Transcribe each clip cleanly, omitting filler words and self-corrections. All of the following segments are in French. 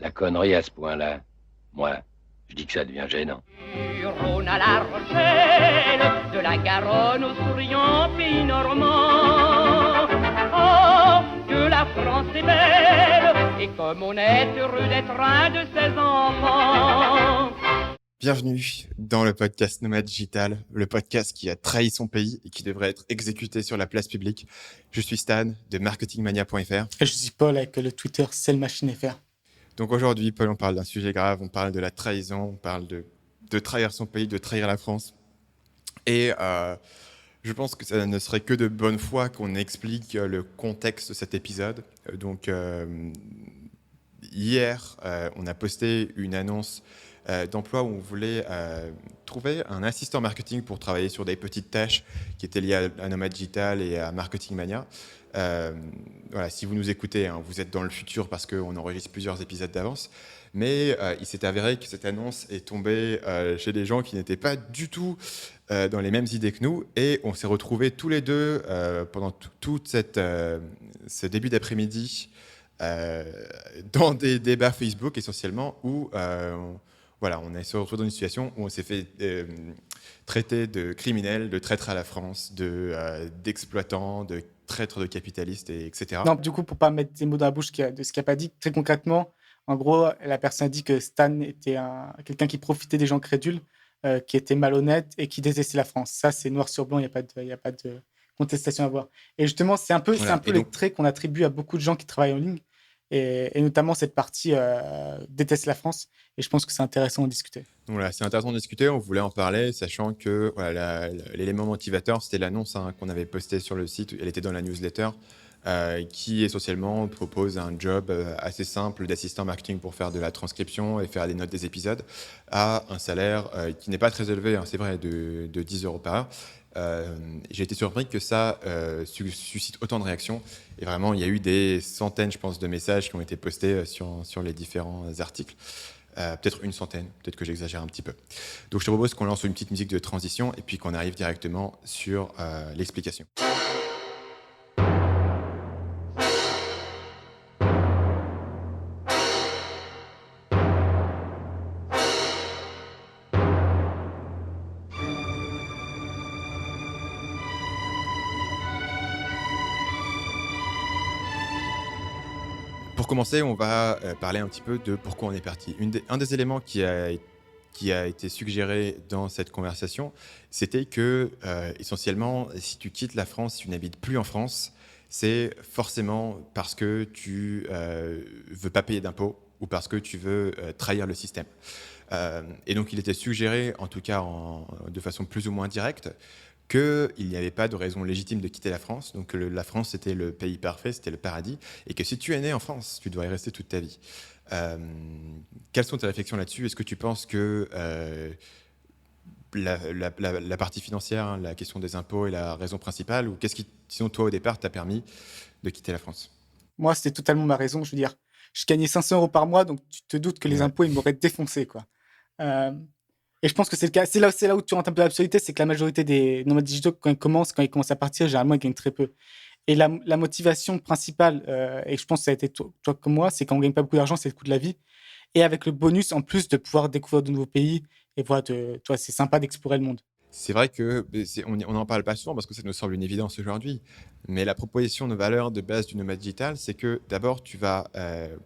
La connerie à ce point-là, moi, je dis que ça devient gênant. Du Rhône à la Rochelle, de la Garonne au souriant pays normand. Oh, que la France est belle, et comme on est heureux d'être un de ses enfants. Bienvenue dans le podcast Nomade Digital, le podcast qui a trahi son pays et qui devrait être exécuté sur la place publique. Je suis Stan de marketingmania.fr. Et je suis Paul avec le Twitter CellMachineFR. Donc aujourd'hui, Paul, on parle d'un sujet grave, on parle de la trahison, on parle de trahir son pays, de trahir la France. Et je pense que ça ne serait que de bonne foi qu'on explique le contexte de cet épisode. Donc hier, on a posté une annonce d'emploi où on voulait trouver un assistant marketing pour travailler sur des petites tâches qui étaient liées à Nomad Digital et à Marketing Mania. Voilà, si vous nous écoutez, hein, vous êtes dans le futur parce qu'on enregistre plusieurs épisodes d'avance. Mais il s'est avéré que cette annonce est tombée chez des gens qui n'étaient pas du tout dans les mêmes idées que nous. Et on s'est retrouvés tous les deux pendant tout ce début d'après-midi dans des débats Facebook essentiellement où voilà, on est retrouvé dans une situation où on s'est fait traiter de criminels, de traîtres à la France, d'exploitants, de traîtres de capitalistes, etc. Non, du coup, pour pas mettre des mots dans la bouche de ce qu'il n'a pas dit, très concrètement, en gros, la personne a dit que Stan était quelqu'un qui profitait des gens crédules, qui était malhonnête et qui détestait la France. Ça, c'est noir sur blanc, il n'y a pas de contestation à avoir. Et justement, c'est un peu les traits qu'on attribue à beaucoup de gens qui travaillent en ligne. Et notamment cette partie déteste la France. Et je pense que c'est intéressant d'en discuter. Voilà, c'est intéressant de discuter. On voulait en parler, sachant que voilà, l'élément motivateur, c'était l'annonce qu'on avait postée sur le site. Elle était dans la newsletter, qui essentiellement propose un job assez simple d'assistant marketing pour faire de la transcription et faire des notes des épisodes à un salaire qui n'est pas très élevé, hein, c'est vrai, de 10 € par heure. J'ai été surpris que ça suscite autant de réactions. Et vraiment, il y a eu des centaines, je pense, de messages qui ont été postés sur les différents articles. Peut-être une centaine, peut-être que j'exagère un petit peu. Donc je te propose qu'on lance une petite musique de transition et puis qu'on arrive directement sur l'explication. Pour commencer, on va parler un petit peu de pourquoi on est parti. Un des éléments qui a été suggéré dans cette conversation, c'était que, essentiellement, si tu quittes la France, si tu n'habites plus en France, c'est forcément parce que tu veux pas payer d'impôts ou parce que tu veux trahir le système. Et donc, il était suggéré, en tout cas de façon plus ou moins directe, qu'il n'y avait pas de raison légitime de quitter la France, donc que la France c'était le pays parfait, c'était le paradis, et que si tu es né en France, tu dois y rester toute ta vie. Quelles sont tes réflexions là-dessus ? Est-ce que tu penses que la partie financière, hein, la question des impôts est la raison principale, ou qu'est-ce qui, sinon toi au départ, t'a permis de quitter la France ? Moi, c'était totalement ma raison. Je veux dire, je gagnais 500 € par mois, donc tu te doutes que les impôts, ils m'auraient défoncé, quoi. Et je pense que c'est le cas. C'est là où tu rentres un peu l'absurdité, c'est que la majorité des nomades digitaux, quand ils commencent à partir, généralement, ils gagnent très peu. Et la motivation principale, et je pense que ça a été toi comme moi, c'est quand on gagne pas beaucoup d'argent, c'est le coût de la vie. Et avec le bonus, en plus, de pouvoir découvrir de nouveaux pays. Et voilà, toi, c'est sympa d'explorer le monde. C'est vrai que on n'en parle pas souvent parce que ça nous semble une évidence aujourd'hui, mais la proposition de valeur de base du nomade digital, c'est que d'abord, tu vas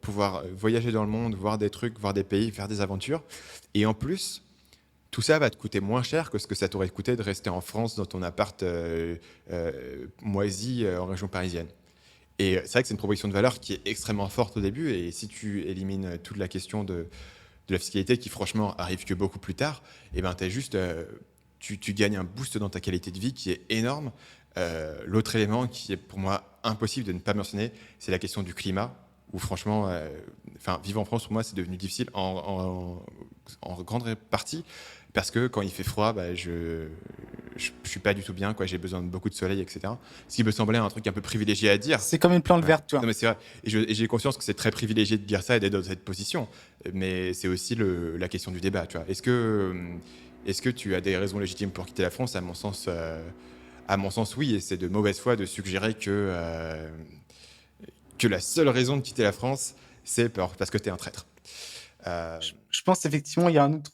pouvoir voyager dans le monde, voir des trucs, voir des pays, faire des aventures. Et en plus, tout ça va te coûter moins cher que ce que ça t'aurait coûté de rester en France dans ton appart moisi en région parisienne. Et c'est vrai que c'est une proposition de valeur qui est extrêmement forte au début. Et si tu élimines toute la question de la fiscalité qui, franchement, arrive que beaucoup plus tard, et ben, t'as juste... Tu gagnes un boost dans ta qualité de vie qui est énorme. L'autre élément qui est pour moi impossible de ne pas mentionner, c'est la question du climat, où franchement, vivre en France, pour moi, c'est devenu difficile en grande partie, parce que quand il fait froid, je suis pas du tout bien, quoi. J'ai besoin de beaucoup de soleil, etc. Ce qui me semblait un truc un peu privilégié à dire. C'est comme une plante verte, tu vois. Non, mais c'est vrai. Et j'ai conscience que c'est très privilégié de dire ça et d'être dans cette position, mais c'est aussi la question du débat, tu vois. Est-ce que tu as des raisons légitimes pour quitter la France ? À mon sens, oui, et c'est de mauvaise foi de suggérer que la seule raison de quitter la France, c'est parce que tu es un traître. Euh, Je pense effectivement, il y a un autre,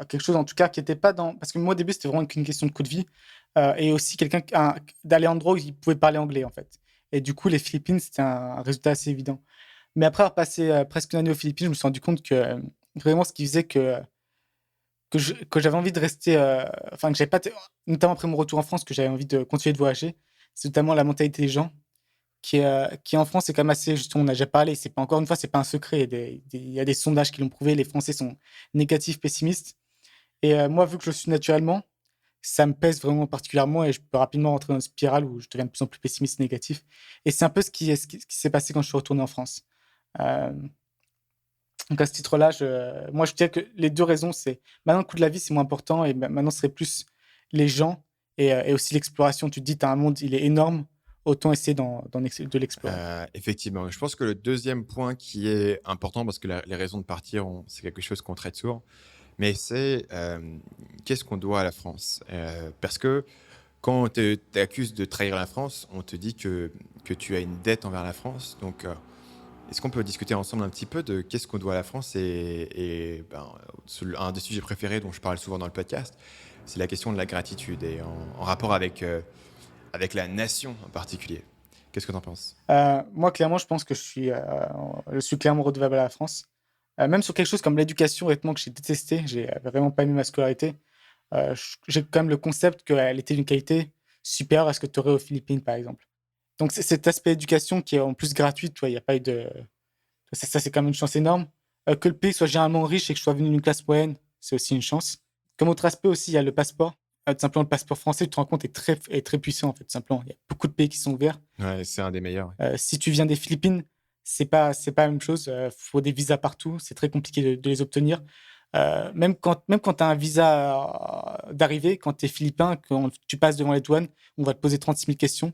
quelque chose en tout cas qui n'était pas dans. Parce que moi, au début, c'était vraiment qu'une question de coup de vie. Et aussi d'aller en endroit où il pouvait parler anglais, en fait. Et du coup, les Philippines, c'était un résultat assez évident. Mais après avoir passé presque une année aux Philippines, je me suis rendu compte que vraiment ce qui faisait que j'avais envie de rester. Enfin, que j'avais pas. Notamment après mon retour en France, que j'avais envie de continuer de voyager. C'est notamment la mentalité des gens qui en France est quand même assez, justement, on a déjà parlé, c'est pas encore une fois, c'est pas un secret. Il y a des sondages qui l'ont prouvé, les Français sont négatifs, pessimistes. Et moi, vu que je le suis naturellement, ça me pèse vraiment particulièrement et je peux rapidement rentrer dans une spirale où je deviens de plus en plus pessimiste, négatif. Et c'est un peu ce qui s'est passé quand je suis retourné en France. Euh, donc à ce titre-là, moi, je dirais que les deux raisons, c'est maintenant le coût de la vie, c'est moins important et maintenant, ce serait plus les gens et aussi l'exploration. Tu te dis, tu as un monde, il est énorme, autant essayer de l'explorer. Effectivement, je pense que le deuxième point qui est important, parce que les raisons de partir, c'est quelque chose qu'on traite souvent, mais c'est qu'est-ce qu'on doit à la France. Parce que quand on t'accuse de trahir la France, on te dit que tu as une dette envers la France. Donc, est-ce qu'on peut discuter ensemble un petit peu de qu'est-ce qu'on doit à la France un des sujets préférés dont je parle souvent dans le podcast, c'est la question de la gratitude et en rapport avec la nation en particulier. Qu'est-ce que tu en penses? Moi, clairement, je pense que je suis clairement redevable à la France. Même sur quelque chose comme l'éducation, honnêtement, que j'ai détesté, j'ai vraiment pas aimé ma scolarité. J'ai quand même le concept qu'elle était d'une qualité supérieure à ce que tu aurais aux Philippines, par exemple. Donc, c'est cet aspect éducation qui est en plus gratuit, tu vois, il n'y a pas eu de. Ça, c'est quand même une chance énorme. Que le pays soit généralement riche et que je sois venu d'une classe moyenne, c'est aussi une chance. Comme autre aspect aussi, il y a le passeport. Tout simplement, le passeport français, tu te rends compte, est très puissant, en fait, tout simplement. Il y a beaucoup de pays qui sont ouverts. Ouais, c'est un des meilleurs. Si tu viens des Philippines, c'est pas la même chose. Faut des visas partout. C'est très compliqué de les obtenir. Même quand tu as un visa d'arrivée, quand tu es philippin, quand tu passes devant les douanes, on va te poser 36 000 questions.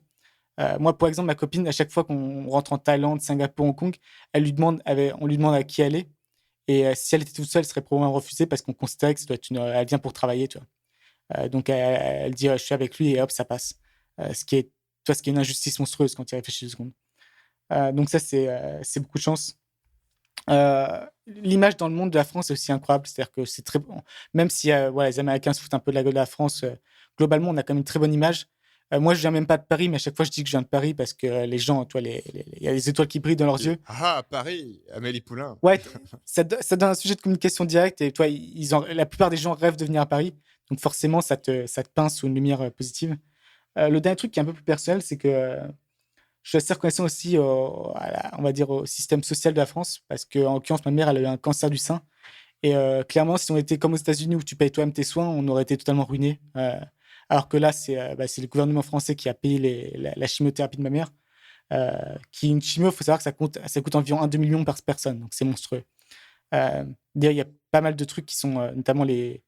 Moi, par exemple, ma copine, à chaque fois qu'on rentre en Thaïlande, Singapour, Hong Kong, on lui demande à qui elle est. Et si elle était toute seule, elle serait probablement refusée parce qu'on considérait que ça doit être elle vient pour travailler, tu vois. Donc, elle dit je suis avec lui et hop, ça passe. Ce qui est une injustice monstrueuse quand tu y réfléchis 2 secondes. Donc, ça, c'est beaucoup de chance. L'image dans le monde de la France est aussi incroyable. C'est-à-dire que c'est très bon. Même si les Américains se foutent un peu de la gueule de la France, globalement, on a quand même une très bonne image. Moi, je viens même pas de Paris, mais à chaque fois, je dis que je viens de Paris parce que les gens, toi, il y a les étoiles qui brillent dans leurs yeux. Ah, Paris, Amélie Poulain. Ouais, ça donne un sujet de communication directe et toi, la plupart des gens rêvent de venir à Paris. Donc forcément, ça te pince sous une lumière positive. Le dernier truc qui est un peu plus personnel, c'est que je suis assez reconnaissant aussi, on va dire, au système social de la France parce qu'en l'occurrence, ma mère, elle a eu un cancer du sein. Et clairement, si on était comme aux États-Unis où tu payes toi-même tes soins, on aurait été totalement ruinés. Alors que là, c'est le gouvernement français qui a payé la chimiothérapie de ma mère. Une chimio, il faut savoir que ça coûte environ 1-2 millions par personne, donc c'est monstrueux. D'ailleurs, il y a pas mal de trucs qui sont, notamment les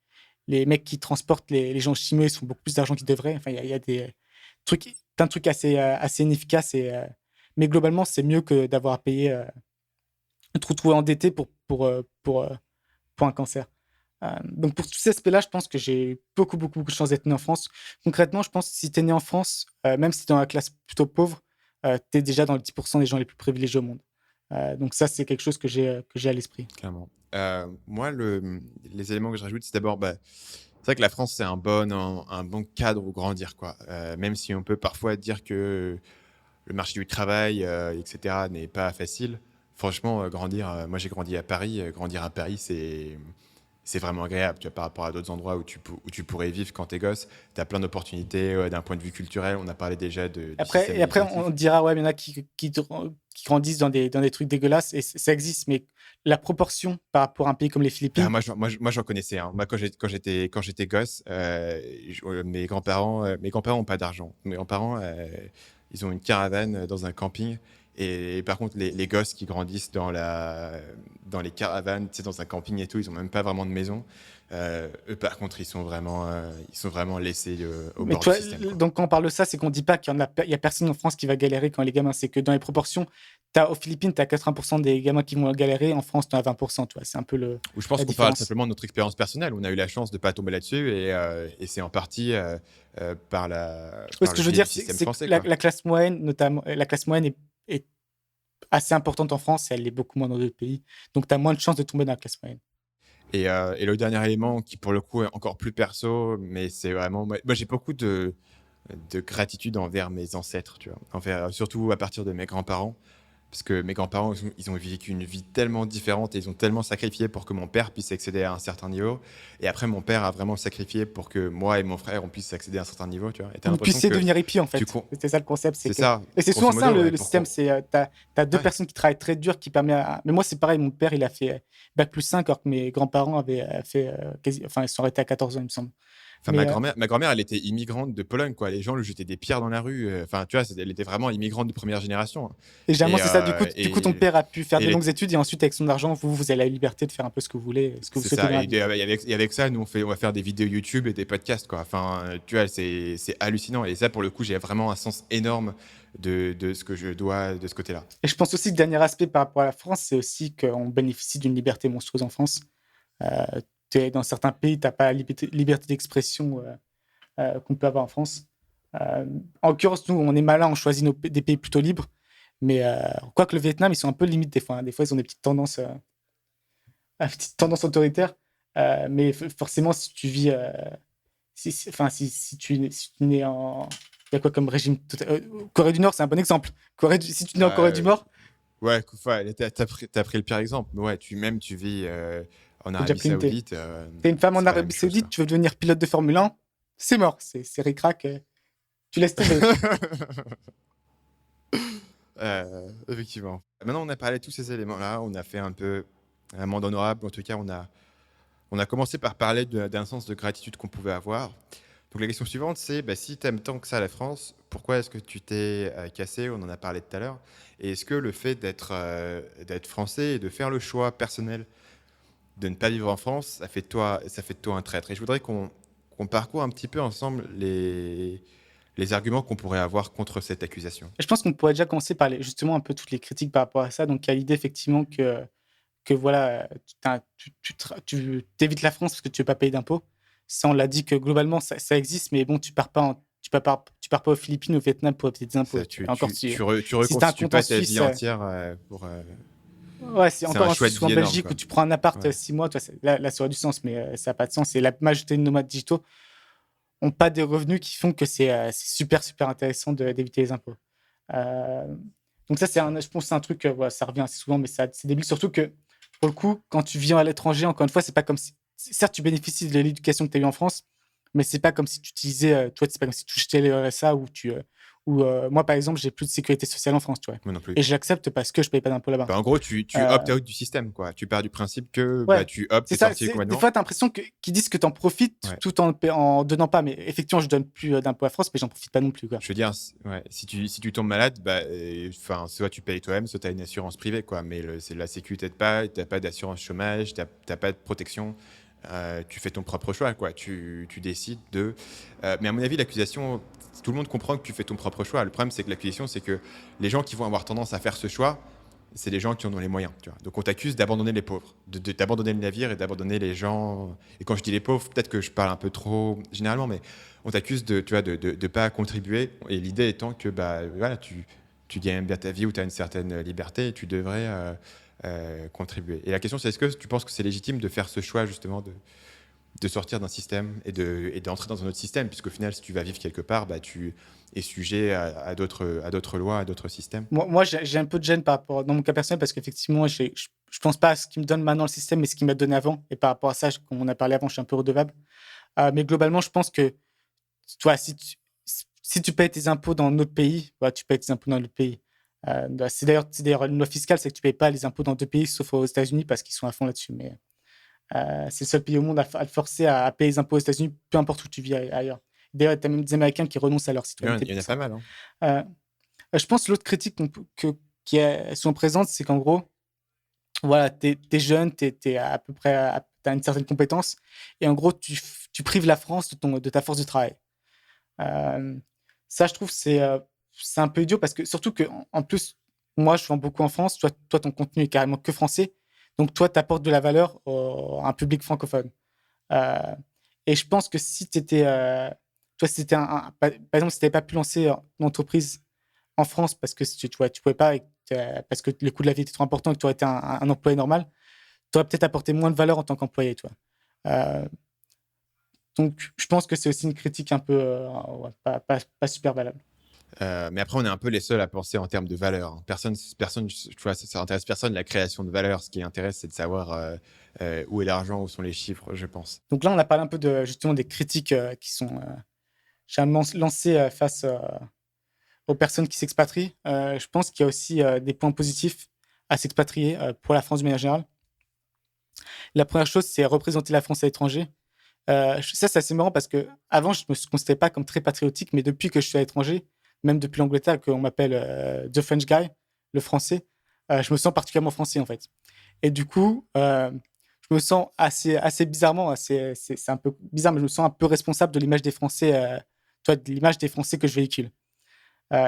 mecs qui transportent les gens chimio, ils font beaucoup plus d'argent qu'ils devraient. Enfin, il y a des trucs, plein de trucs assez inefficaces. Mais globalement, c'est mieux que d'avoir à payer, de te retrouver endetté pour un cancer. Donc pour tous ces aspects-là, je pense que j'ai beaucoup, beaucoup, beaucoup de chance d'être né en France. Concrètement, je pense que si tu es né en France, même si tu es dans la classe plutôt pauvre, tu es déjà dans le 10% des gens les plus privilégiés au monde. Donc ça, c'est quelque chose que j'ai à l'esprit. Clairement. Moi, les éléments que je rajoute, c'est d'abord, c'est vrai que la France, c'est un bon cadre où grandir, quoi. Même si on peut parfois dire que le marché du travail, etc., n'est pas facile. Franchement, grandir, moi j'ai grandi à Paris. Grandir à Paris, c'est vraiment agréable, tu vois, par rapport à d'autres endroits où tu pourrais vivre quand t'es gosse. Tu as plein d'opportunités d'un point de vue culturel. On a parlé déjà du système Après, éducatif. on dira, ouais, il y en a qui grandissent dans des trucs dégueulasses, et ça existe, mais la proportion par rapport à un pays comme les Philippines. Moi, j'en connaissais. Hein. Moi, quand j'étais gosse, mes grands-parents n'ont pas d'argent. Mes grands-parents, ils ont une caravane dans un camping. Et par contre, les gosses qui grandissent dans les caravanes, tu sais, dans un camping et tout, ils n'ont même pas vraiment de maison. Eux, par contre, ils sont vraiment laissés au Mais bord tu du vois, système, quoi. donc quand on parle de ça, c'est qu'on dit pas qu'il y a personne en France qui va galérer quand les gamins. C'est que dans les proportions, aux Philippines, tu as 80% des gamins qui vont galérer. En France, tu as 20%. Tu vois, c'est un peu Ou je pense la qu'on parle différence. simplement de notre expérience personnelle. On a eu la chance de ne pas tomber là-dessus et c'est en partie par Oui, ce que je veux le biais dire, du système c'est que français, quoi. la classe moyenne, notamment, la classe moyenne est assez importante en France et elle l'est beaucoup moins dans d'autres pays. Donc, tu as moins de chances de tomber dans la classe moyenne. Et le dernier élément qui, pour le coup, est encore plus perso, mais c'est vraiment... Moi, j'ai beaucoup de gratitude envers mes ancêtres, tu vois. Surtout à partir de mes grands-parents. Parce que mes grands-parents, ils ont vécu une vie tellement différente et ils ont tellement sacrifié pour que mon père puisse accéder à un certain niveau. Et après, mon père a vraiment sacrifié pour que moi et mon frère, on puisse accéder à un certain niveau, tu vois. Et t'as Vous l'impression puissiez que devenir hippie, en fait. C'était ça le concept. c'est ça. Et c'est Grosso souvent ça modo, ouais, le système. T'as deux Ouais. personnes qui travaillent très dur qui permet Mais moi, c'est pareil. Mon père, il a fait Bac+5 alors que mes grands-parents avaient fait Enfin, ils sont arrêtés à 14 ans, il me semble. Enfin, Mais, ma grand-mère, elle était immigrante de Pologne, quoi. Les gens lui jetaient des pierres dans la rue. Enfin, tu vois, elle était vraiment immigrante de première génération. Et généralement, Et, c'est ça. Du coup, ton père a pu faire des les- longues études et ensuite, avec son argent, vous avez la liberté de faire un peu ce que vous voulez, ce que vous C'est souhaitez ça. dans la Et, vie. et avec ça, nous, on va faire des vidéos YouTube et des podcasts, quoi. Enfin, tu vois, c'est hallucinant. Et ça, pour le coup, j'ai vraiment un sens énorme de ce que je dois de ce côté-là. Et je pense aussi que le dernier aspect par rapport à la France, c'est aussi qu'on bénéficie d'une liberté monstrueuse en France. Dans certains pays, tu n'as pas la liberté d'expression qu'on peut avoir en France. En l'occurrence, nous, on est malin, on choisit des pays plutôt libres. Mais quoique le Vietnam, ils sont un peu limites des fois. Hein. Des fois, ils ont des petites tendances autoritaires. Mais forcément, si tu vis... si tu es né en... Il y a quoi comme régime Corée du Nord, c'est un bon exemple. Si tu es né en Corée du Nord... Ouais, t'as pris le pire exemple. Mais ouais, tu vis en T'es déjà Arabie pris Saoudite. T'es une femme en c'est pas la Arabie même chose, Saoudite, quoi. tu veux devenir pilote de Formule 1, c'est mort. C'est ric-rac. Tu laisses tomber. Effectivement. Maintenant, on a parlé de tous ces éléments-là. On a fait un peu un monde honorable. En tout cas, on a commencé par parler d'un sens de gratitude qu'on pouvait avoir. Donc la question suivante, c'est si tu aimes tant que ça la France, pourquoi est-ce que tu t'es cassé? On en a parlé tout à l'heure. Et est-ce que le fait d'être français et de faire le choix personnel de ne pas vivre en France, ça fait de toi un traître? Et je voudrais qu'on parcourt un petit peu ensemble les arguments qu'on pourrait avoir contre cette accusation. Je pense qu'on pourrait déjà commencer par justement un peu toutes les critiques par rapport à ça. Donc, il y a l'idée effectivement que voilà, tu évites la France parce que tu ne veux pas payer d'impôts. Ça, on l'a dit que globalement, ça existe, mais bon, tu pars pas aux Philippines ou au Vietnam pour payer des impôts. Ça, tu si reconstitues t'as un compte pas en ta vie Suisse, entière pour... ouais, c'est c'est encore un en choix de Suisse ou en vie énorme, Belgique quoi. où tu prends un appart Ouais. 6 mois, toi, là, ça aurait du sens, mais ça n'a pas de sens. Et la majorité de nomades digitaux n'ont pas des revenus qui font que c'est super, super intéressant d'éviter les impôts. Euh, donc ça, je pense que c'est un truc, voilà, ça revient assez souvent, mais c'est débile. Surtout que, pour le coup, quand tu vis à l'étranger, encore une fois, c'est pas comme si... Certes, tu bénéficies de l'éducation que tu as eue en France, mais c'est pas comme si tu utilisais... toi, c'est pas comme si tu jetais le RSA moi, par exemple, j'ai plus de sécurité sociale en France, tu vois. Moi non plus. Et je l'accepte parce que je paye pas d'impôts là-bas. En gros, tu opt-out du système, quoi. Tu pars du principe que Ouais, tu optes c'est de ça. sortir complètement. Des fois, tu as l'impression qu'ils disent que tu en profites Ouais. tout en donnant pas. Mais effectivement, je donne plus d'impôts à France, mais j'en profite pas non plus. Quoi. Je veux dire, si tu tombes malade, soit tu payes toi-même, soit tu as une assurance privée, quoi. Mais la sécu t'aide pas, tu n'as pas d'assurance chômage, tu n'as pas de protection. Tu fais ton propre choix, quoi. Tu décides de... mais à mon avis, l'accusation, tout le monde comprend que tu fais ton propre choix. Le problème, c'est que l'accusation, c'est que les gens qui vont avoir tendance à faire ce choix, c'est les gens qui en ont les moyens. Tu vois. Donc on t'accuse d'abandonner les pauvres, d'abandonner le navire et d'abandonner les gens. Et quand je dis les pauvres, peut-être que je parle un peu trop généralement, mais on t'accuse de pas contribuer. Et l'idée étant que voilà, tu gagnes bien ta vie ou tu as une certaine liberté et tu devrais contribuer. Et la question, c'est est-ce que tu penses que c'est légitime de faire ce choix justement de sortir d'un système et d'entrer dans un autre système, puisqu'au final, si tu vas vivre quelque part, tu es sujet à d'autres lois, à d'autres systèmes. Moi j'ai un peu de gêne dans mon cas personnel, parce qu'effectivement, je pense pas à ce qui me donne maintenant le système, mais ce qui m'a donné avant. Et par rapport à ça, comme on a parlé avant, je suis un peu redevable. Mais globalement, je pense que toi, si tu payes tes impôts dans notre pays, tu payes tes impôts dans notre pays. C'est d'ailleurs une loi fiscale, c'est que tu payes pas les impôts dans deux pays, sauf aux États-Unis, parce qu'ils sont à fond là-dessus. Mais c'est le seul pays au monde à te forcer à payer les impôts aux États-Unis, peu importe où tu vis ailleurs. D'ailleurs, tu as même des Américains qui renoncent à leur citoyenneté. Il y en a pas mal. Hein. Je pense que l'autre critique qui sont présentes, c'est qu'en gros, voilà, tu es jeune, tu es à peu près, tu as une certaine compétence, et en gros, tu prives la France de ta force de travail. Ça, je trouve, c'est un peu idiot, parce que surtout qu'en plus, moi, je vends beaucoup en France, toi, ton contenu est carrément que français, donc toi, tu apportes de la valeur à un public francophone. Et je pense que si tu étais... toi, par exemple, si tu n'avais pas pu lancer une entreprise en France parce que tu pouvais pas, parce que le coût de la vie était trop important et que tu aurais été un employé normal, tu aurais peut-être apporté moins de valeur en tant qu'employé, tu vois. Donc, je pense que c'est aussi une critique un peu pas super valable. Mais après, on est un peu les seuls à penser en termes de valeur, hein. Personne, tu vois, ça intéresse personne, la création de valeur. Ce qui intéresse, c'est de savoir où est l'argent, où sont les chiffres, je pense. Donc là, on a parlé un peu justement des critiques qui sont généralement lancées face aux personnes qui s'expatrient. Je pense qu'il y a aussi des points positifs à s'expatrier pour la France de manière générale. La première chose, c'est représenter la France à l'étranger. Ça, c'est assez marrant parce que avant, je ne me considérais pas comme très patriotique, mais depuis que je suis à l'étranger, même depuis l'Angleterre, qu'on m'appelle The French Guy, le français, je me sens particulièrement français, en fait. Et du coup, je me sens assez bizarrement, c'est un peu bizarre, mais je me sens un peu responsable de l'image des Français, de l'image des Français que je véhicule.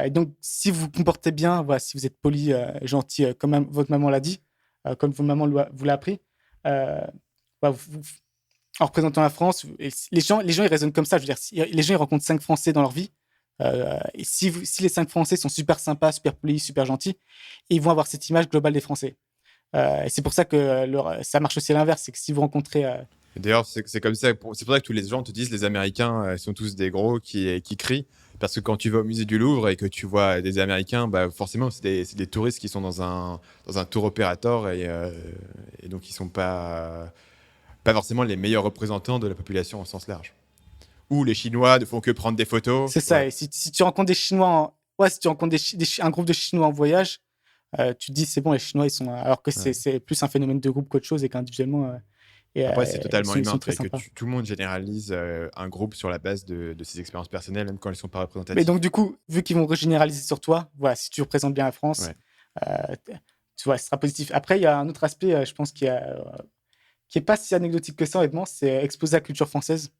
Et donc, si vous vous comportez bien, voilà, si vous êtes poli, gentil, comme votre maman l'a dit, comme votre maman vous l'a appris, voilà, en représentant la France, les gens ils raisonnent comme ça. Je veux dire, les gens ils rencontrent 5 Français dans leur vie. Et si les 5 Français sont super sympas, super polis, super gentils, ils vont avoir cette image globale des Français. Et c'est pour ça que ça marche aussi à l'inverse. C'est que si vous rencontrez. D'ailleurs, c'est comme ça. C'est pour ça que tous les gens te disent les Américains sont tous des gros qui crient. Parce que quand tu vas au musée du Louvre et que tu vois des Américains, bah forcément, c'est des touristes qui sont dans un tour opérateur et donc ils ne sont pas forcément les meilleurs représentants de la population au sens large. Ou les Chinois ne font que prendre des photos. C'est ça. Ouais. Et si tu rencontres des Chinois, si tu rencontres un groupe de Chinois en voyage, tu te dis c'est bon, les Chinois ils sont. Alors que c'est plus un phénomène de groupe qu'autre chose et qu'individuellement. Après, c'est totalement humain que tout le monde généralise un groupe sur la base de ses expériences personnelles, même quand elles ne sont pas représentatives. Mais donc, du coup, vu qu'ils vont généraliser sur toi, voilà, si tu représentes bien la France, tu vois, ce sera positif. Après, il y a un autre aspect, je pense, qui est pas si anecdotique que ça, honnêtement, c'est exposer la culture française.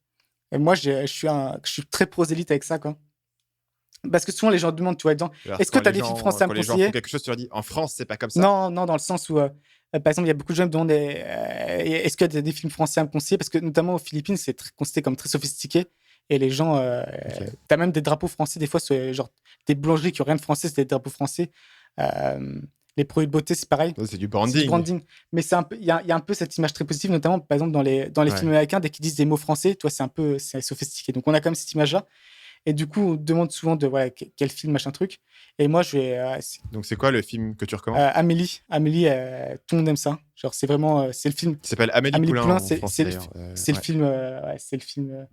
Et moi, je suis très prosélyte avec ça, quoi. Parce que souvent, les gens demandent, tu vois, est-ce que tu as des films français à me conseiller ? Quand les gens font quelque chose, tu leur dis, en France, c'est pas comme ça. Non, dans le sens où... par exemple, il y a beaucoup de gens qui me demandent est-ce qu'il y a des films français à me conseiller ? Parce que notamment aux Philippines, c'est considéré comme très sophistiqué. Et les gens... tu as même des drapeaux français, des fois, genre des boulangeries qui n'ont rien de français, c'est des drapeaux français. Les produits de beauté, c'est pareil. C'est du branding. Mais il y a un peu cette image très positive, notamment, par exemple, dans les films américains, dès qu'ils disent des mots français, toi, c'est sophistiqué. Donc, on a quand même cette image-là. Et du coup, on demande souvent quel film, machin truc. Et moi, je vais... Donc, c'est quoi le film que tu recommandes ? Amélie, tout le monde aime ça. Genre, c'est vraiment... c'est le film... Il s'appelle Amélie Poulain c'est le film... c'est le film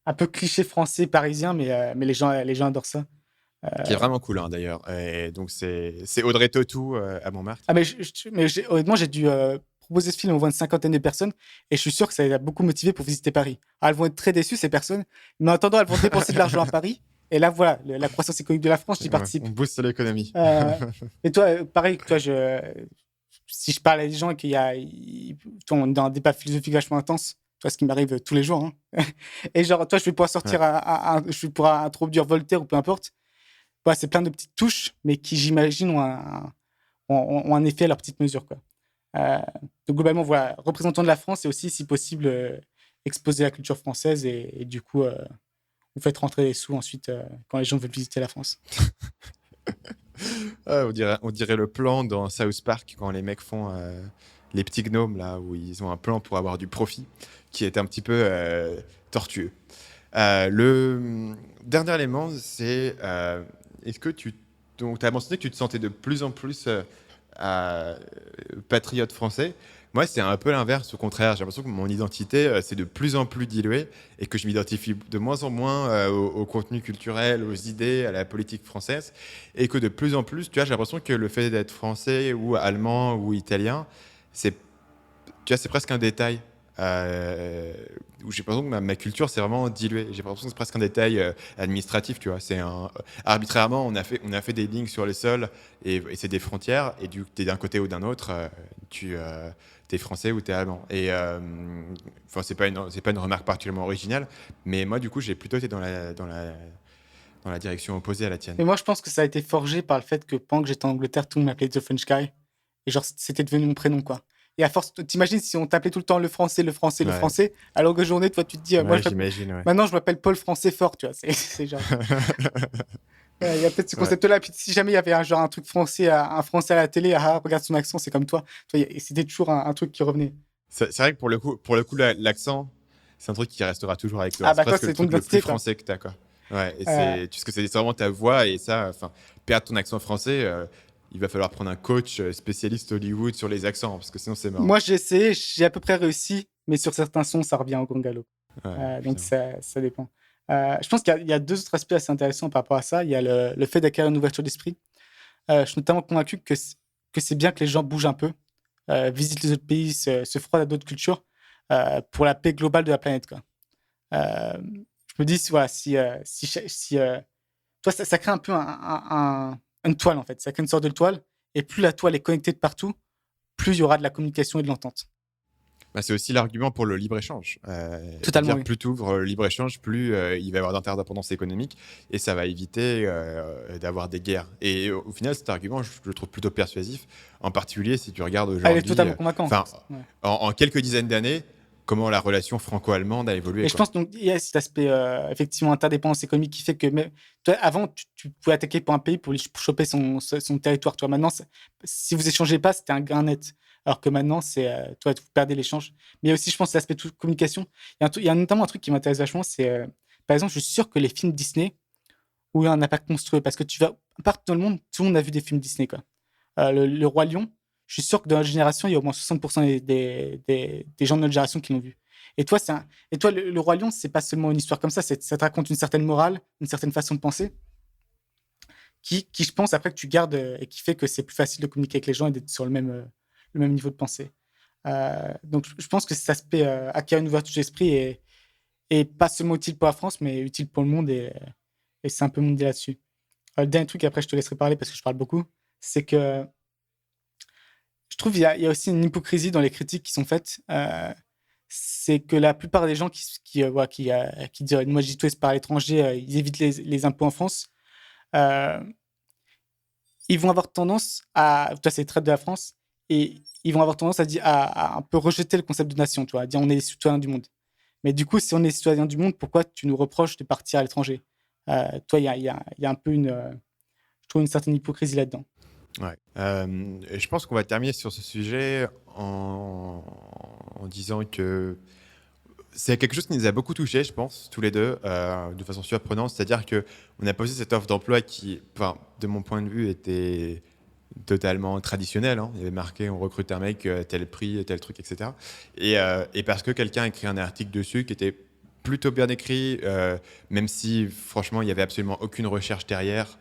un peu cliché français, parisien, mais les gens adorent ça. Qui est vraiment cool, hein, d'ailleurs. Et donc, c'est Audrey Tautou à Montmartre. Ah, mais honnêtement, j'ai dû... proposer ce film aux 50 de personnes et je suis sûr que ça les a beaucoup motivés pour visiter Paris. Alors, elles vont être très déçues, ces personnes, mais en attendant, elles vont dépenser de l'argent à Paris. Et là, voilà, la croissance économique de la France, j'y participe. On booste l'économie. Et toi, pareil, toi, si je parle à des gens et qu'il y a... on est dans un débat philosophique vachement intense, toi, ce qui m'arrive tous les jours. Hein. Et genre, toi, je vais pouvoir sortir je vais pouvoir introduire Voltaire ou peu importe. Voilà, c'est plein de petites touches, mais qui, j'imagine, ont un effet à leur petite mesure, quoi. Donc globalement, voilà, représentant de la France et aussi, si possible, exposer la culture française et du coup, vous faites rentrer des sous ensuite quand les gens veulent visiter la France. On dirait le plan dans South Park quand les mecs font les petits gnomes là où ils ont un plan pour avoir du profit qui est un petit peu tortueux. Le dernier élément, c'est est-ce que tu as mentionné que tu te sentais de plus en plus patriote français. Moi, c'est un peu l'inverse. Au contraire, j'ai l'impression que mon identité, c'est de plus en plus diluée et que je m'identifie de moins en moins au contenu culturel, aux idées, à la politique française. Et que de plus en plus, tu vois, j'ai l'impression que le fait d'être français ou allemand ou italien, c'est presque un détail. Où j'ai l'impression que ma culture c'est vraiment diluée. J'ai l'impression que c'est presque un détail administratif, tu vois. Arbitrairement on a fait des lignes sur le sol et c'est des frontières et t'es d'un côté ou d'un autre, t'es français ou t'es allemand. Et c'est pas une remarque particulièrement originale, mais moi du coup j'ai plutôt été dans la direction opposée à la tienne. Mais moi je pense que ça a été forgé par le fait que pendant que j'étais en Angleterre, tout le monde m'appelait The French Guy et genre c'était devenu mon prénom, quoi. Et à force, t'imagines si on t'appelait tout le temps le français, à longue journée, toi tu te dis, maintenant je m'appelle Paul Français Fort, tu vois, c'est genre. Il y a peut-être ce concept-là. Puis si jamais il y avait un truc français, un français à la télé, regarde son accent, c'est comme toi. Et c'était toujours un truc qui revenait. C'est vrai que pour le coup l'accent, c'est un truc qui restera toujours avec toi. Ah, C'est bah, toi, presque c'est le ton truc le identité, plus quoi. français que tu as, quoi. Ouais, et parce que c'est vraiment ta voix, et ça, perdre ton accent français, il va falloir prendre un coach spécialiste Hollywood sur les accents, parce que sinon c'est mort. Moi, j'ai essayé, j'ai à peu près réussi, mais sur certains sons, ça revient au grand galop. Donc, putain. ça dépend. Je pense qu'il y a deux autres aspects assez intéressants par rapport à ça. Il y a le fait d'acquérir une ouverture d'esprit. Je suis notamment convaincu que c'est bien que les gens bougent un peu, visitent les autres pays, se frottent à d'autres cultures pour la paix globale de la planète, quoi. Je me dis, voilà, toi, ça crée un peu une toile, en fait. Ça crée une sorte de toile. Et plus la toile est connectée de partout, plus il y aura de la communication et de l'entente. Bah, c'est aussi l'argument pour le libre-échange. Totalement, oui. Plus tu ouvres le libre-échange, plus il va y avoir d'interdépendance économique, et ça va éviter d'avoir des guerres. Et au final, cet argument, je le trouve plutôt persuasif, en particulier si tu regardes aujourd'hui, Il est totalement convaincant. Ouais. en quelques dizaines d'années, comment la relation franco-allemande a évolué. Et je pense qu'il y a cet aspect effectivement interdépendance économique qui fait que toi, avant, tu pouvais attaquer pour un pays pour lui choper son territoire. Toi, maintenant, si vous échangez pas, c'était un gain net. Alors que maintenant, toi, vous perdez l'échange. Mais il y a aussi, je pense, l'aspect de communication. Il y a notamment un truc qui m'intéresse vachement, c'est, par exemple, je suis sûr que les films Disney ont eu un impact monstrueux parce que partout dans le monde, tout le monde a vu des films Disney, quoi. Le Roi Lion, je suis sûr que dans notre génération, il y a au moins 60% des gens de notre génération qui l'ont vu. Et toi, le Roi Lion, c'est pas seulement une histoire comme ça, ça te raconte une certaine morale, une certaine façon de penser, qui je pense, après que tu gardes et qui fait que c'est plus facile de communiquer avec les gens et d'être sur le même niveau de pensée. Donc, je pense que cet aspect acquérir une ouverture d'esprit est pas seulement utile pour la France, mais utile pour le monde, et c'est un peu mon idée là-dessus. Le dernier truc, après, je te laisserai parler parce que je parle beaucoup, c'est que je trouve qu'il y a aussi une hypocrisie dans les critiques qui sont faites. C'est que la plupart des gens qui disent moi je dis tout par l'étranger, ils évitent les impôts en France, ils vont avoir tendance toi c'est les traites de la France, et ils vont avoir tendance à un peu rejeter le concept de nation, tu vois, à dire on est les citoyens du monde. Mais du coup, si on est les citoyens du monde, pourquoi tu nous reproches de partir à l'étranger? Toi, il y a un peu je trouve une certaine hypocrisie là-dedans. Ouais. Et je pense qu'on va terminer sur ce sujet en disant que c'est quelque chose qui nous a beaucoup touchés, je pense, tous les deux, de façon surprenante. C'est-à-dire qu'on a posé cette offre d'emploi qui, de mon point de vue, était totalement traditionnelle. Il y avait marqué on recrute un mec, tel prix, tel truc, etc. Et parce que quelqu'un a écrit un article dessus qui était plutôt bien écrit, même si, franchement, il n'y avait absolument aucune recherche derrière.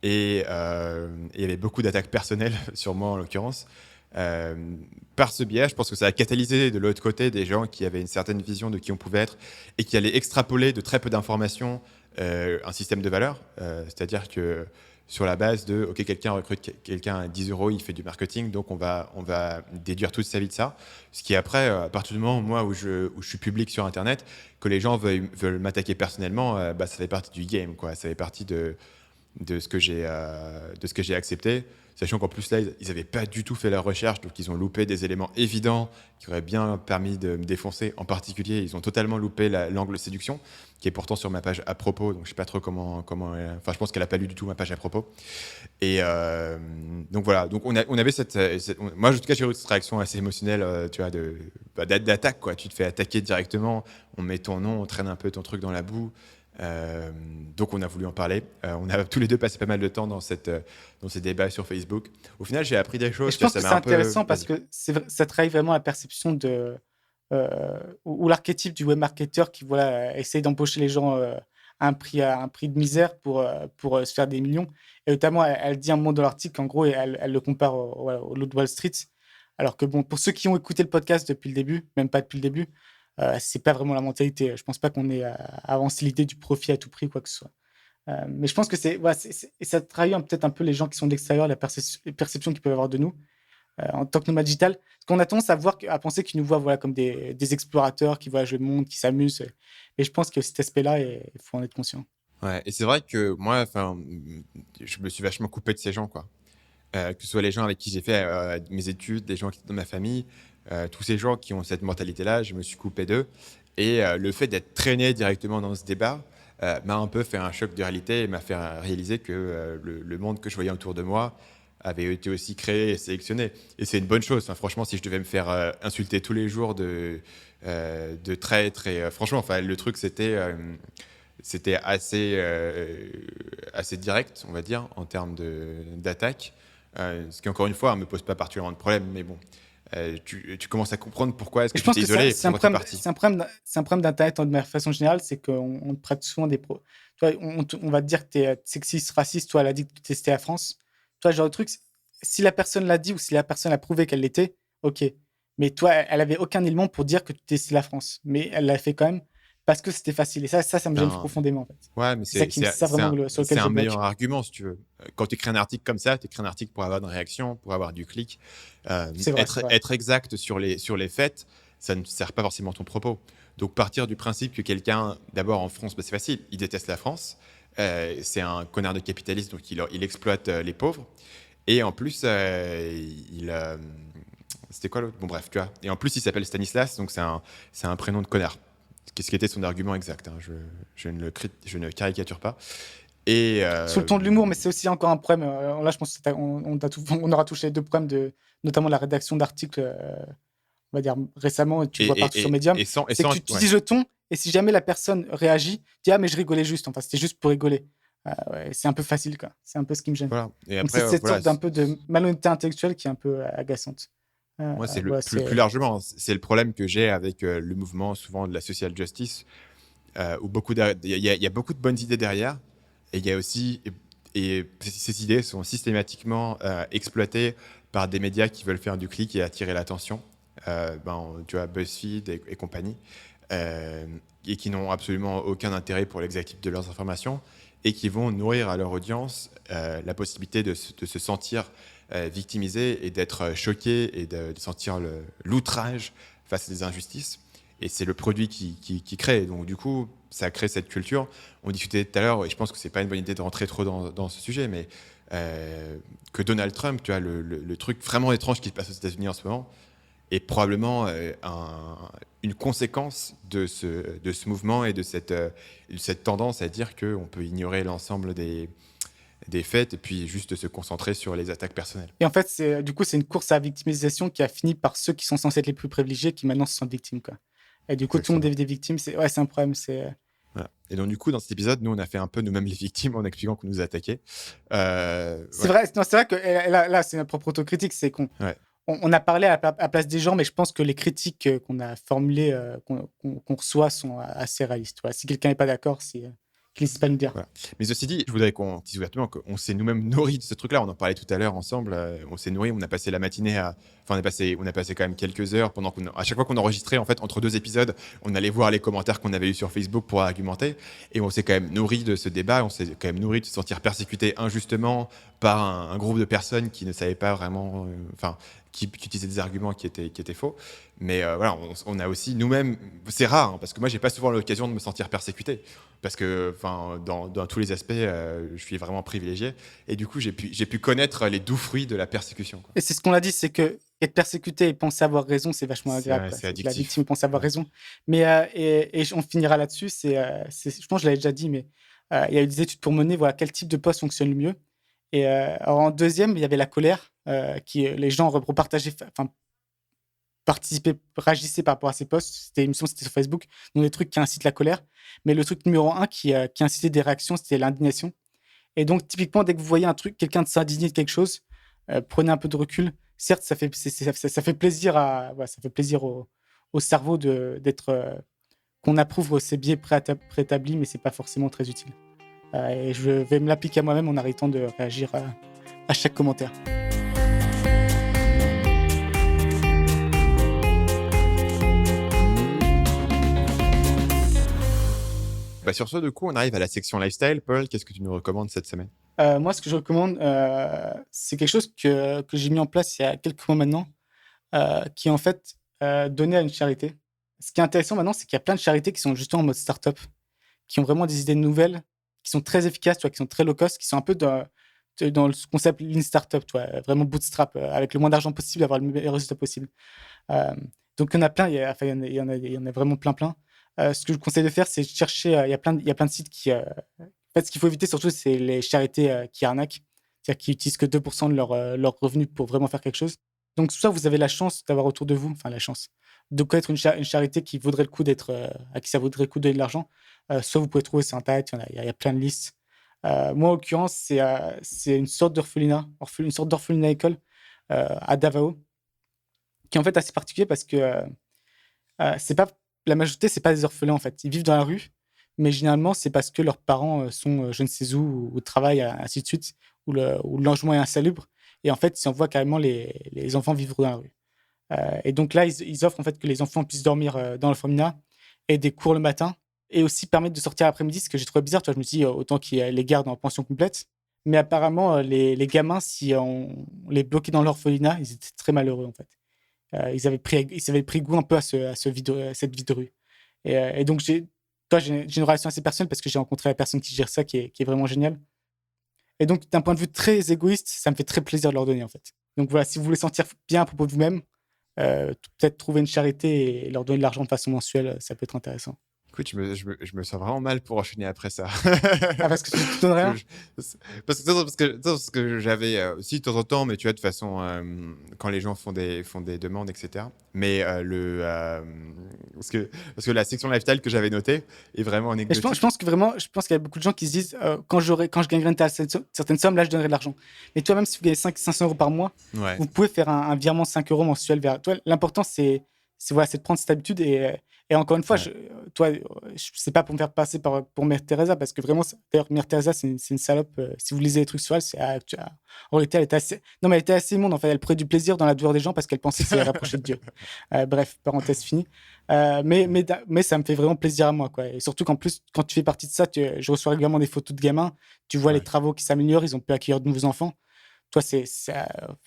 Et il y avait beaucoup d'attaques personnelles, sur moi en l'occurrence. Par ce biais, je pense que ça a catalysé de l'autre côté des gens qui avaient une certaine vision de qui on pouvait être et qui allaient extrapoler de très peu d'informations un système de valeurs. C'est-à-dire que sur la base de OK, quelqu'un recrute quelqu'un à 10 €, il fait du marketing, donc on va déduire toute sa vie de ça. Ce qui après, à partir du moment moi, où je suis public sur Internet, que les gens veulent m'attaquer personnellement, ça fait partie du game, quoi. Ça fait partie de ce que j'ai accepté, sachant qu'en plus là ils n'avaient pas du tout fait leur recherche, donc ils ont loupé des éléments évidents qui auraient bien permis de me défoncer. En particulier, ils ont totalement loupé l'angle séduction, qui est pourtant sur ma page à propos, donc je sais pas trop comment je pense qu'elle a pas lu du tout ma page à propos. Et donc voilà, donc on avait moi en tout cas j'ai eu cette réaction assez émotionnelle, tu vois, d'attaque, quoi. Tu te fais attaquer directement, on met ton nom, on traîne un peu ton truc dans la boue. Donc on a voulu en parler. On a tous les deux passé pas mal de temps dans ces débats sur Facebook. Au final, j'ai appris des choses. Et je pense que c'est intéressant parce que ça trahit vraiment la perception ou l'archétype du webmarketeur qui essaye d'embaucher les gens à un prix de misère pour se faire des millions. Et notamment, elle dit un moment dans l'article qu'en gros, elle le compare au loup de Wall Street. Alors que bon, pour ceux qui ont écouté le podcast depuis le début, même pas depuis le début, c'est pas vraiment la mentalité. Je pense pas qu'on ait avancé l'idée du profit à tout prix, quoi que ce soit. Mais je pense que et ça trahit peut-être un peu les gens qui sont de l'extérieur, les perceptions qu'ils peuvent avoir de nous en tant que nomade digital. Parce qu'on a tendance à penser qu'ils nous voient comme des explorateurs qui voyagent le monde, qui s'amusent. Mais je pense qu'il y a cet aspect-là et il faut en être conscient. Ouais, et c'est vrai que moi, je me suis vachement coupé de ces gens, quoi. Que ce soit les gens avec qui j'ai fait mes études, des gens qui étaient dans ma famille, tous ces gens qui ont cette mentalité-là, je me suis coupé d'eux. Et le fait d'être traîné directement dans ce débat, m'a un peu fait un choc de réalité et m'a fait réaliser que le monde que je voyais autour de moi avait été aussi créé et sélectionné. Et c'est une bonne chose. Enfin, franchement, si je devais me faire insulter tous les jours de traître, et franchement, enfin, le truc, c'était assez direct, on va dire, en termes d'attaque. Ce qui, encore une fois, ne me pose pas particulièrement de problème, mais bon, tu commences à comprendre pourquoi est-ce que Je tu pense t'es que isolé et c'est un pourquoi tu es problème, parti. c'est un problème d'Internet de façon générale, c'est qu'on te prête souvent des pro. Tu vois, on va te dire que tu es sexiste, raciste, toi, elle a dit que tu testais la France. Toi, genre, le truc, si la personne l'a dit ou si la personne a prouvé qu'elle l'était, ok. Mais toi, elle avait aucun élément pour dire que tu testais la France. Mais elle l'a fait quand même parce que c'était facile. Et ça me C'est gêne un- profondément, en fait. Ouais, mais C'est ça vraiment sur c'est lequel je un bloque. meilleur argument, si tu veux. Quand tu écris un article comme ça, tu écris un article pour avoir une réaction, pour avoir du clic. C'est vrai, c'est vrai. Être exact sur les faits, ça ne sert pas forcément ton propos. Donc, partir du principe que quelqu'un, d'abord en France, bah, c'est facile, il déteste la France. C'est un connard de capitaliste, donc il exploite les pauvres. Et en plus, c'était quoi l'autre? Bon, bref, tu vois. Et en plus, il s'appelle Stanislas, donc c'est un prénom de connard. Ce qui était son argument exact. Hein. Je ne caricature pas. Et Sur le ton de l'humour, mais c'est aussi encore un problème. Là, je pense on aura touché les deux problèmes, notamment la rédaction d'articles, on va dire récemment, et tu le vois partout sur Medium. C'est que tu ouais. utilises le ton, et si jamais la personne réagit, tu dis ah, mais je rigolais juste, enfin, c'était juste pour rigoler. Ouais, c'est un peu facile, quoi. C'est un peu ce qui me gêne. Voilà. Et Donc, après, c'est cette voilà, sorte d'un peu de malhonnêteté intellectuelle qui est un peu agaçante. moi, c'est Voilà, plus largement, c'est le problème que j'ai avec le mouvement souvent de la social justice, où il y a beaucoup de bonnes idées derrière, et il y a aussi, et ces idées sont systématiquement exploitées par des médias qui veulent faire du clic et attirer l'attention. Tu vois, BuzzFeed et compagnie, et qui n'ont absolument aucun intérêt pour l'exactitude de leurs informations, et qui vont nourrir à leur audience la possibilité de se sentir victimisé et d'être choqué et de sentir l'outrage face à des injustices. Et c'est le produit qui crée. Donc, du coup, ça crée cette culture. On discutait tout à l'heure, et je pense que c'est pas une bonne idée de rentrer trop dans ce sujet, mais que Donald Trump, tu vois, le truc vraiment étrange qui se passe aux États-Unis en ce moment, est probablement une conséquence de ce mouvement et de cette tendance à dire qu'on peut ignorer l'ensemble des faits et puis juste se concentrer sur les attaques personnelles. Et en fait, du coup, c'est une course à la victimisation qui a fini par ceux qui sont censés être les plus privilégiés qui maintenant se sentent victimes, quoi. Et du coup, Exactement. tout le monde est des victimes. C'est un problème. Voilà. Et donc, du coup, dans cet épisode, nous, on a fait un peu nous-mêmes les victimes en expliquant qu'on nous a attaqués. C'est vrai que là, c'est notre propre autocritique. C'est qu'on on a parlé à la place des gens, mais je pense que les critiques qu'on a formulées, qu'on reçoit, sont assez réalistes. Voilà. Si quelqu'un n'est pas d'accord, qu'il n'hésite pas à nous dire. Voilà. Mais ceci dit, je voudrais qu'on dise ouvertement qu'on s'est nous-mêmes nourris de ce truc-là. On en parlait tout à l'heure ensemble. On s'est nourris. On a passé la matinée on a passé quand même quelques heures à chaque fois qu'on enregistrait, en fait, entre deux épisodes, on allait voir les commentaires qu'on avait eus sur Facebook pour argumenter. Et on s'est quand même nourri de ce débat. On s'est quand même nourri de se sentir persécuté injustement par un groupe de personnes qui ne savaient pas vraiment, qui utilisaient des arguments qui étaient faux. Mais voilà, on a aussi nous-mêmes, c'est rare, hein, parce que moi, j'ai pas souvent l'occasion de me sentir persécuté, parce que dans tous les aspects, je suis vraiment privilégié. Et du coup, j'ai pu connaître les doux fruits de la persécution, quoi. Et c'est ce qu'on a dit, c'est que être persécuté et penser avoir raison, c'est vachement agréable. C'est addictif. La victime pense avoir raison. Mais et on finira là-dessus. Je pense que je l'avais déjà dit, mais il y a eu des études pour mener voilà quel type de poste fonctionne le mieux. Et alors en deuxième, il y avait la colère, les gens repartageaient, participaient, réagissaient par rapport à ces posts. C'était sur Facebook, donc des trucs qui incitent la colère. Mais le truc numéro 1 qui incitait des réactions, c'était l'indignation. Et donc typiquement, dès que vous voyez quelqu'un de s'indigner de quelque chose, prenez un peu de recul. Certes, ça fait plaisir ça fait plaisir au cerveau qu'on approuve ces biais préétablis, mais c'est pas forcément très utile. Et je vais me l'appliquer à moi-même en arrêtant de réagir à chaque commentaire. Sur ce, du coup, on arrive à la section lifestyle. Paul, qu'est-ce que tu nous recommandes cette semaine? Moi, ce que je recommande, c'est quelque chose que j'ai mis en place il y a quelques mois maintenant, qui est en fait donné à une charité. Ce qui est intéressant maintenant, c'est qu'il y a plein de charités qui sont justement en mode start-up, qui ont vraiment des idées nouvelles, qui sont très efficaces, tu vois, qui sont très low cost, qui sont un peu dans le concept Lean Startup, tu vois, vraiment bootstrap, avec le moins d'argent possible, avoir le meilleur résultat possible. Donc, il y en a plein, il y en a vraiment plein. Ce que je vous conseille de faire, c'est chercher. Il y a plein de sites qui. En fait, ce qu'il faut éviter surtout, c'est les charités qui arnaquent, c'est-à-dire qui utilisent que 2% de leur revenu pour vraiment faire quelque chose. Donc, soit vous avez la chance d'avoir autour de vous, enfin la chance, de connaître une charité qui vaudrait le coup d'être, à qui ça vaudrait le coup de donner de l'argent. Soit vous pouvez trouver sur Internet, il y a plein de listes. Moi, en l'occurrence, c'est une sorte d'orphelinat, une sorte d'orphelinat école à Davao, qui est en fait assez particulier parce que c'est pas la majorité, c'est pas des orphelins en fait. Ils vivent dans la rue, mais généralement c'est parce que leurs parents sont je ne sais où, au travail, ainsi de suite, où le logement est insalubre. Et en fait, ils envoient carrément les enfants vivre dans la rue. Et donc là, ils offrent en fait que les enfants puissent dormir dans l'orphelinat et des cours le matin et aussi permettre de sortir l'après-midi, ce que j'ai trouvé bizarre. Toi, je me suis dit, autant qu'ils les gardent en pension complète. Mais apparemment, les gamins, si on les bloquait dans l'orphelinat, ils étaient très malheureux en fait. Ils avaient pris goût un peu à cette vie de rue. Et donc, j'ai une relation assez personnelle parce que j'ai rencontré la personne qui gère ça, qui est vraiment géniale. Et donc, d'un point de vue très égoïste, ça me fait très plaisir de leur donner, en fait. Donc voilà, si vous voulez sentir bien à propos de vous-même, peut-être trouver une charité et leur donner de l'argent de façon mensuelle, ça peut être intéressant. Écoute, je me sens vraiment mal pour enchaîner après ça. Ah, parce que tu ne donnes rien? Parce que j'avais aussi de temps en temps, mais tu vois, de toute façon, quand les gens font des demandes, etc. Mais parce que la section lifestyle que j'avais notée est vraiment Et anecdotique. je pense qu'il y a beaucoup de gens qui se disent quand je gagnerai une certaine somme, là, je donnerai de l'argent. Mais toi, même si vous gagnez 500 euros par mois, Ouais. vous pouvez faire un virement de 5 euros mensuel vers toi. L'important, c'est de prendre cette habitude. Et encore une fois, Ouais. je sais pas pour me faire passer pour Mère Teresa, parce que vraiment, d'ailleurs, Mère Teresa, c'est une salope. Si vous lisez des trucs sur elle, en réalité, elle était assez. Non, mais elle était assez immonde, en fait. Elle prenait du plaisir dans la douleur des gens parce qu'elle pensait que ça les rapprochait de Dieu. Bref, parenthèse finie. Mais ça me fait vraiment plaisir à moi, quoi. Et surtout qu'en plus, quand tu fais partie de ça, je reçois régulièrement des photos de gamins. Tu vois les travaux qui s'améliorent, ils ont pu accueillir de nouveaux enfants. Toi,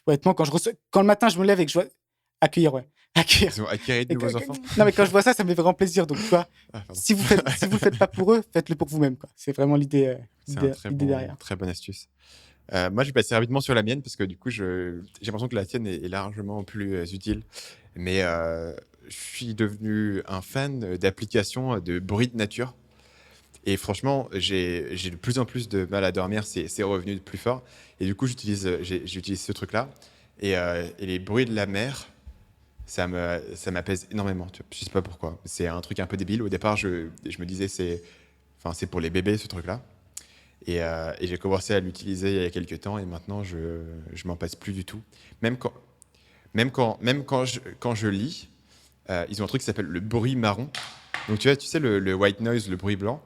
honnêtement, quand le matin, je me lève et que je vois accueillir. Ils ont acquis de nouveaux enfants. Non, mais quand je vois ça, ça me fait vraiment plaisir. Donc, tu vois, si vous le faites pas pour eux, faites-le pour vous-même, quoi. C'est vraiment l'idée derrière. Très bonne astuce. Moi, je vais passer rapidement sur la mienne parce que du coup, j'ai l'impression que la tienne est largement plus utile. Mais je suis devenu un fan d'applications de bruit de nature. Et franchement, j'ai de plus en plus de mal à dormir. C'est revenu de plus fort. Et du coup, j'utilise ce truc-là. Et les bruits de la mer, ça m'apaise énormément. Je sais pas pourquoi. C'est un truc un peu débile. Au départ, je me disais, c'est pour les bébés, ce truc-là. Et j'ai commencé à l'utiliser il y a quelques temps. Et maintenant, je m'en passe plus du tout. Même quand je lis, ils ont un truc qui s'appelle le bruit marron. Donc, tu sais, le white noise, le bruit blanc.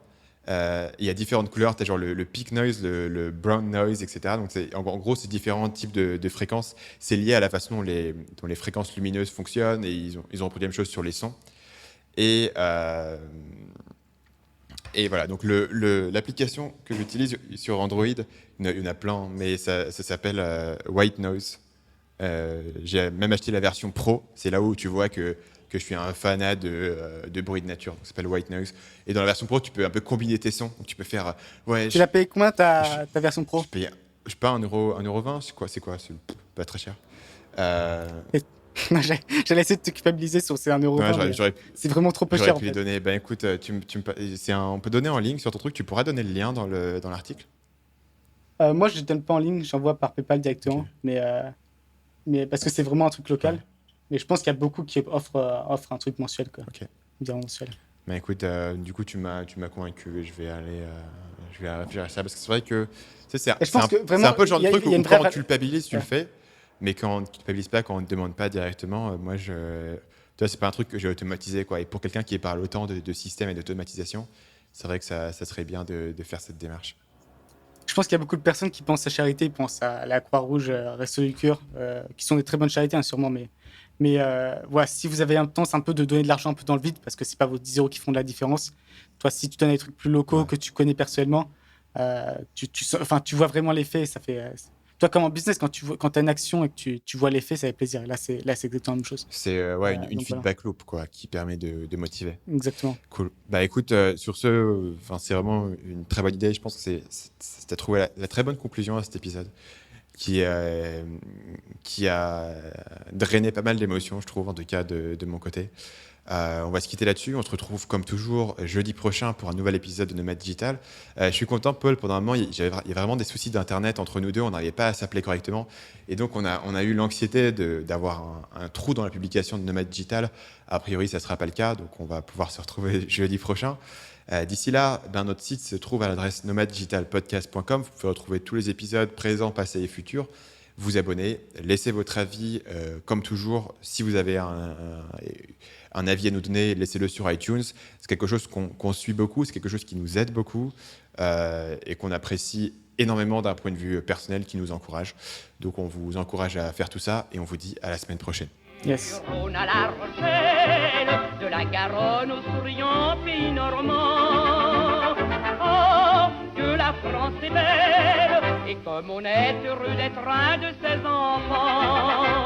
Il y a différentes couleurs, tu as genre le peak noise, le brown noise, etc. Donc en gros, c'est différents types de fréquences. C'est lié à la façon dont les fréquences lumineuses fonctionnent et ils ont repris la même chose sur les sons. Et voilà, donc l'application que j'utilise sur Android, il y en a plein, mais ça s'appelle White Noise. J'ai même acheté la version Pro, c'est là où tu vois que je suis un fanat de bruit de nature. Ça s'appelle White Noise. Et dans la version Pro, tu peux un peu combiner tes sons. Donc tu peux faire. Tu l'as payé combien ta version Pro? Je paye, je sais pas, 1,20€. C'est quoi c'est pas très cher. J'allais essayer de te culpabiliser sur ces 1€. C'est vraiment trop peu cher. J'aurais pu les donner. Ben écoute, on peut donner en ligne sur ton truc. Tu pourras donner le lien dans l'article. Moi, je ne donne pas en ligne. J'envoie par PayPal directement. Okay. Mais parce que c'est vraiment un truc local. Ouais. Mais je pense qu'il y a beaucoup qui offrent un truc mensuel, quoi. Ok. Mensuel. Ben écoute, du coup, tu m'as convaincu et je vais réfléchir à ça parce que c'est vrai que c'est un peu le genre de truc où quand on culpabilise, tu le fais. Mais quand on ne culpabilise pas, quand on ne te demande pas directement, moi, tu vois, c'est pas un truc que j'ai automatisé, quoi. Et pour quelqu'un qui parle autant de systèmes et d'automatisation, c'est vrai que ça serait bien de faire cette démarche. Je pense qu'il y a beaucoup de personnes qui pensent à charité, ils pensent à la Croix-Rouge, Restos du Cœur, qui sont des très bonnes charités, hein, sûrement. Mais voilà, si vous avez un tendance un peu de donner de l'argent un peu dans le vide, parce que c'est pas vos 10 € qui font de la différence. Toi, si tu donnes des trucs plus locaux que tu connais personnellement, tu vois vraiment l'effet. Ça fait. Toi, comme en business, quand tu as une action et que tu vois l'effet, ça fait plaisir. Et là, c'est exactement la même chose. C'est une feedback loop, quoi, qui permet de motiver. Exactement. Cool. Bah écoute, sur ce, c'est vraiment une très bonne idée. Je pense que tu as trouvé la très bonne conclusion à cet épisode qui a drainé pas mal d'émotions, je trouve, en tout cas de mon côté. On va se quitter là-dessus. On se retrouve comme toujours jeudi prochain pour un nouvel épisode de Nomade Digital. Je suis content, Paul. Pendant un moment, il y a vraiment des soucis d'internet entre nous deux. On n'arrivait pas à s'appeler correctement, et donc on a eu l'anxiété d'avoir un trou dans la publication de Nomade Digital. A priori, ça sera pas le cas, donc on va pouvoir se retrouver jeudi prochain. D'ici là, notre site se trouve à l'adresse nomadedigitalpodcast.com. Vous pouvez retrouver tous les épisodes présents, passés et futurs. Vous abonner, laissez votre avis, comme toujours. Si vous avez un avis à nous donner, laissez-le sur iTunes. C'est quelque chose qu'on suit beaucoup, c'est quelque chose qui nous aide beaucoup et qu'on apprécie énormément d'un point de vue personnel, qui nous encourage. Donc on vous encourage à faire tout ça et on vous dit à la semaine prochaine. Yes. Du Rhône à la Rochelle, de la Garonne au souriant pays normand. Oh, que la France est belle, et comme on est heureux d'être un de ses enfants.